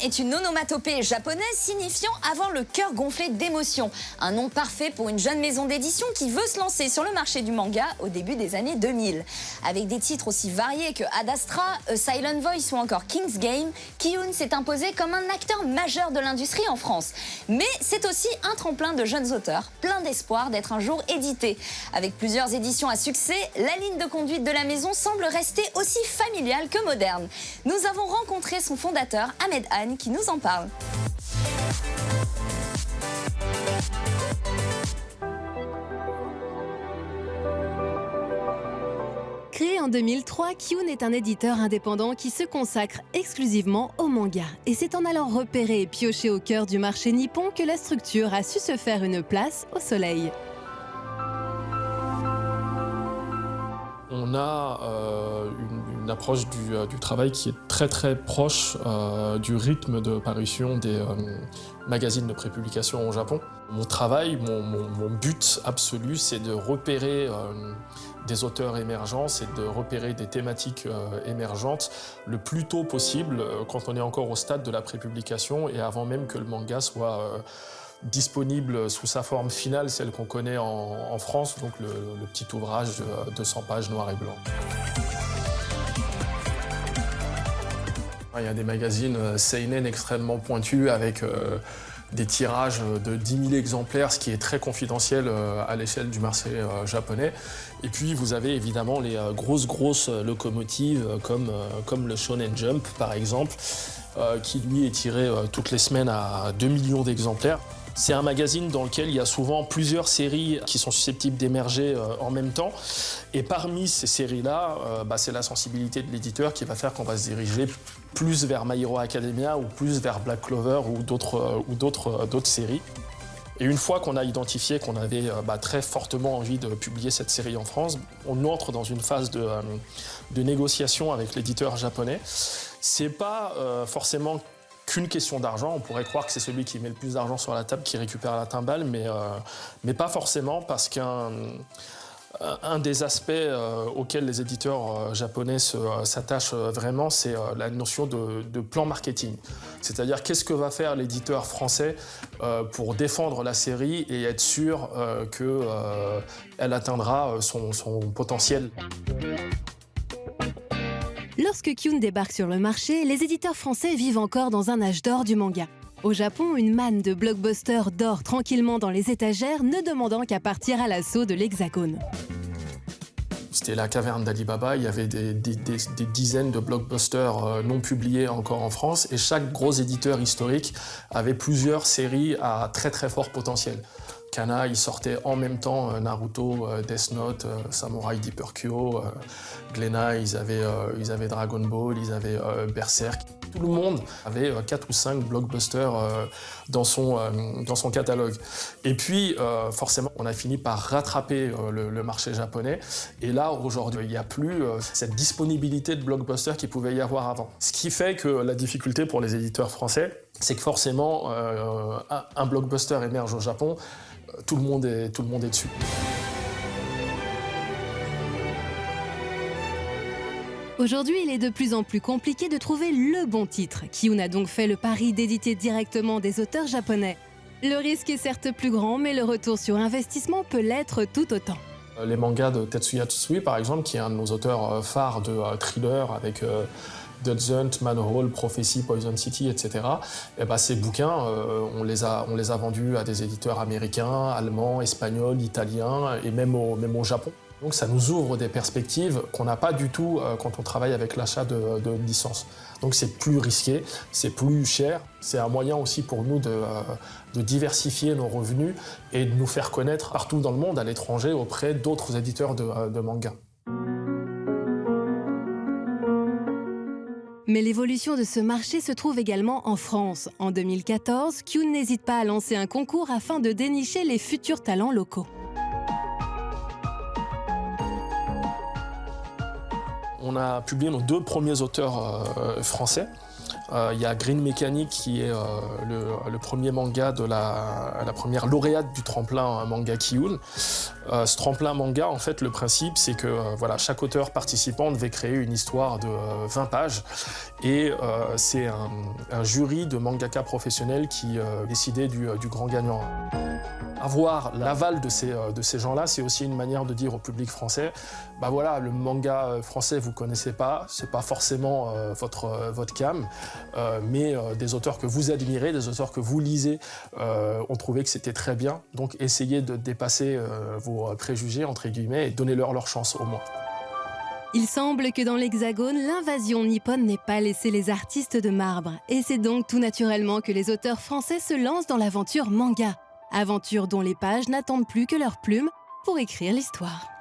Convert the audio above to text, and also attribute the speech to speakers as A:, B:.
A: est une onomatopée japonaise signifiant avoir le cœur gonflé d'émotions. Un nom parfait pour une jeune maison d'édition qui veut se lancer sur le marché du manga au début des années 2000. Avec des titres aussi variés que Ad Astra, A Silent Voice ou encore King's Game, Ki-hoon s'est imposé comme un acteur majeur de l'industrie en France. Mais c'est aussi un tremplin de jeunes auteurs, plein d'espoir d'être un jour édité. Avec plusieurs éditions à succès, la ligne de conduite de la maison semble rester aussi familiale que moderne. Nous avons rencontré son fondateur, Ahmed Han, qui nous en parle.
B: Créé en 2003, Ki-hoon est un éditeur indépendant qui se consacre exclusivement au manga. Et c'est en allant repérer et piocher au cœur du marché nippon que la structure a su se faire une place au soleil.
C: On a une approche du travail qui est très très proche du rythme de parution des magazines de prépublication au Japon. Mon travail, mon but absolu, c'est de repérer des auteurs émergents, c'est de repérer des thématiques émergentes le plus tôt possible quand on est encore au stade de la prépublication et avant même que le manga soit disponible sous sa forme finale, celle qu'on connaît en France, donc le petit ouvrage de 200 pages noir et blanc. Il y a des magazines seinen extrêmement pointus avec des tirages de 10 000 exemplaires, ce qui est très confidentiel à l'échelle du marché japonais. Et puis vous avez évidemment les grosses locomotives comme le Shonen Jump par exemple, qui lui est tiré toutes les semaines à 2 millions d'exemplaires. C'est un magazine dans lequel il y a souvent plusieurs séries qui sont susceptibles d'émerger en même temps. Et parmi ces séries-là, c'est la sensibilité de l'éditeur qui va faire qu'on va se diriger plus vers My Hero Academia ou plus vers Black Clover ou d'autres séries. Et une fois qu'on a identifié qu'on avait très fortement envie de publier cette série en France, on entre dans une phase de négociation avec l'éditeur japonais. C'est pas forcément qu'une question d'argent. On pourrait croire que c'est celui qui met le plus d'argent sur la table qui récupère la timbale, mais pas forcément, parce qu'un des aspects auxquels les éditeurs japonais s'attachent vraiment, c'est la notion de plan marketing. C'est-à-dire qu'est-ce que va faire l'éditeur français pour défendre la série et être sûr qu'elle atteindra son potentiel.
B: Lorsque Ki-hoon débarque sur le marché, les éditeurs français vivent encore dans un âge d'or du manga. Au Japon, une manne de blockbusters dort tranquillement dans les étagères, ne demandant qu'à partir à l'assaut de l'Hexagone.
C: C'était la caverne d'Ali Baba, il y avait des dizaines de blockbusters non publiés encore en France, et chaque gros éditeur historique avait plusieurs séries à très très fort potentiel. Kana, ils sortaient en même temps Naruto, Death Note, Samurai Deeper Kyo, Glénat, ils avaient Dragon Ball, ils avaient Berserk. Tout le monde avait 4 ou 5 blockbusters dans son catalogue. Et puis, forcément, on a fini par rattraper le marché japonais. Et là, aujourd'hui, il n'y a plus cette disponibilité de blockbusters qu'il pouvait y avoir avant. Ce qui fait que la difficulté pour les éditeurs français, c'est que forcément, un blockbuster émerge au Japon, tout le monde est dessus.
B: Aujourd'hui, il est de plus en plus compliqué de trouver le bon titre. Ki-hoon a donc fait le pari d'éditer directement des auteurs japonais. Le risque est certes plus grand, mais le retour sur investissement peut l'être tout autant.
C: Les mangas de Tetsuya Tsutsui, par exemple, qui est un de nos auteurs phares de thriller avec Dead Hunt, Manhole, Prophecy, Poison City, etc. Ces bouquins, on les a vendus à des éditeurs américains, allemands, espagnols, italiens et même au Japon. Donc ça nous ouvre des perspectives qu'on n'a pas du tout quand on travaille avec l'achat de licences. Donc c'est plus risqué, c'est plus cher. C'est un moyen aussi pour nous de diversifier nos revenus et de nous faire connaître partout dans le monde, à l'étranger, auprès d'autres éditeurs de manga.
B: Mais l'évolution de ce marché se trouve également en France. En 2014, Ki-hoon n'hésite pas à lancer un concours afin de dénicher les futurs talents locaux.
C: On a publié nos 2 premiers auteurs français. Il y a Green Mechanic qui est le premier manga de la première lauréate du tremplin manga Ki-hoon. Ce tremplin manga, en fait, le principe, c'est que voilà, chaque auteur participant devait créer une histoire de 20 pages. Et c'est un jury de mangaka professionnels qui décidait du grand gagnant. Avoir l'aval de ces gens-là, c'est aussi une manière de dire au public français, bah voilà, le manga français, vous connaissez pas, c'est pas forcément votre cam, mais des auteurs que vous admirez, des auteurs que vous lisez, ont trouvé que c'était très bien. Donc essayez de dépasser vos préjugés, entre guillemets, et donnez-leur leur chance au moins.
B: Il semble que dans l'Hexagone, l'invasion nippone n'ait pas laissé les artistes de marbre. Et c'est donc tout naturellement que les auteurs français se lancent dans l'aventure manga. Aventure dont les pages n'attendent plus que leurs plumes pour écrire l'histoire.